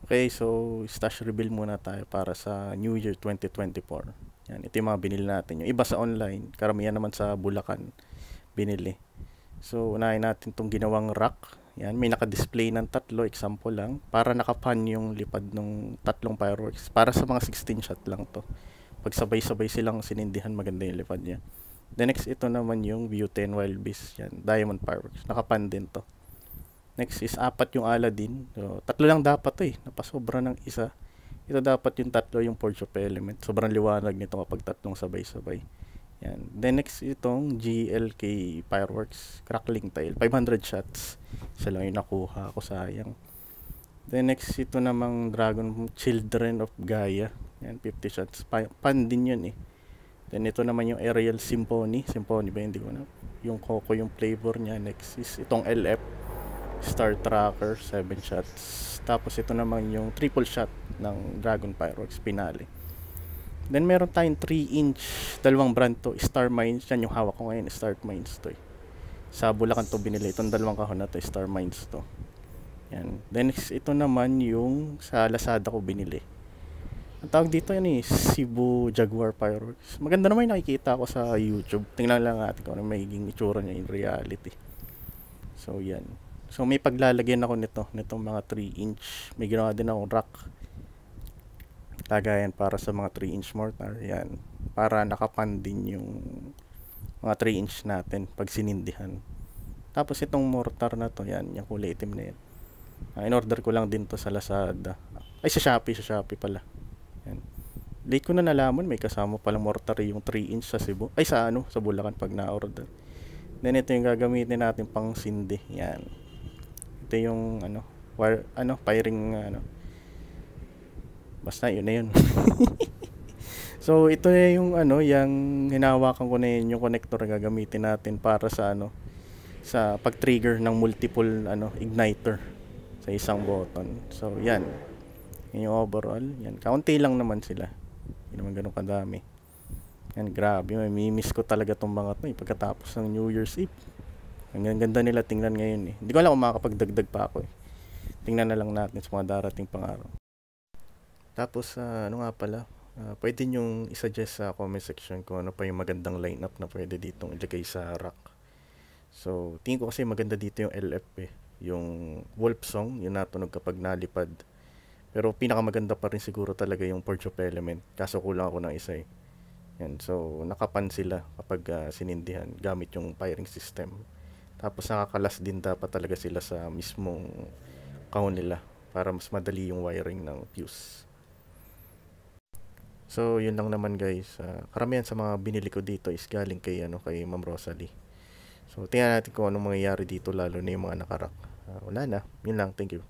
Okay, so stash reveal muna tayo para sa New Year 2024. Yan, ito yung mga binili natin. Yung iba sa online, karamihan naman sa Bulacan binili. So, unahin natin itong ginawang rack. Yan, may naka-display ng tatlo, example lang. Para nakapan yung lipad ng tatlong fireworks. Para sa mga 16 shot lang to. Pag sabay-sabay silang sinindihan, maganda yung lipad niya. The next, ito naman yung View 10 Wild Beast. Yan, diamond fireworks. Nakapan din to. Next is apat yung Aladdin. So, tatlo lang dapat to eh. Napasobra ng isa. Ito dapat yung tatlo, yung Forge of Element. Sobrang liwanag nito kapag tatlong sabay-sabay. Yan. Then next itong GLK Fireworks Crackling Tile. 500 shots. Isa lang yung nakuha ko, sayang. Then next ito namang Dragon Children of Gaia. Yan, 50 shots. Pan din yun eh. Then ito naman yung Aerial Symphony. Symphony ba? Hindi ko na. Yung Coco yung flavor niya. Next is itong LF. Star Tracker, 7 shots. Tapos ito naman yung triple shot ng Dragon Fireworks Finale. Then meron tayong 3-inch, dalawang brand to, Star Mines. Yan yung hawak ko ngayon, Star Mines to eh. Sa Bulacan to binili. Itong dalawang kahon na to, Star Mines to. Yan. Then next, ito naman yung sa Lazada ko binili. Ang tawag dito yan eh, Cebu Jaguar Fireworks. Maganda naman yung nakikita ko sa YouTube. Tingnan lang natin kung ano magiging itsura niya in reality. So yan. So may paglalagyan ako nitong mga 3-inch. May ginawa din akong rack. Lagayan para sa mga 3-inch mortar. Yan. Para nakapan din yung mga 3-inch natin pag sinindihan. Tapos itong mortar na to, yan, yung kulay itim na yan. In-order ko lang din to sa Lazada. Ay, sa Shopee pala. Yan. Late ko na nalaman, may kasama palang mortar yung 3-inch sa Cebu. Ay, sa Bulacan pag na-order. Then ito yung gagamitin natin pang sindi. Yan. Ito yung firing basta yun na yun. So ito yung yung hinahawakan ko na yun, yung connector na gagamitin natin para sa sa pag-trigger ng multiple igniter sa isang button. So yan. Yan yung overall. Yan, kaunti lang naman sila. Hindi naman ganun kadami. Yan, grabe, may miss ko talaga tong mga to pagkatapos ng New Year's Eve. Ang ganda nila tingnan ngayon eh. Hindi ko alam kung makakapagdagdag pa ako eh. Tingnan na lang natin sa mga darating pang araw. Tapos, nga pala, pwede nyong isuggest sa comment section kung ano pa yung magandang lineup na pwede ditong ilagay sa rack. So, tingin ko kasi maganda dito yung LF eh. Yung Wolf Song, yung natunog kapag nalipad. Pero pinakamaganda pa rin siguro talaga yung Forge of Element. Kaso kulang ako ng isa eh. Yan, so nakapan sila kapag sinindihan gamit yung firing system. Tapos nakakalas din dapat talaga sila sa mismong kahon nila para mas madali yung wiring ng fuse. So yun lang naman guys. Karamihan sa mga binili ko dito is galing kay Ma'am Rosalie. So tingnan natin kung anong mangyayari dito lalo na yung mga nakarak. Wala na. Yun lang. Thank you.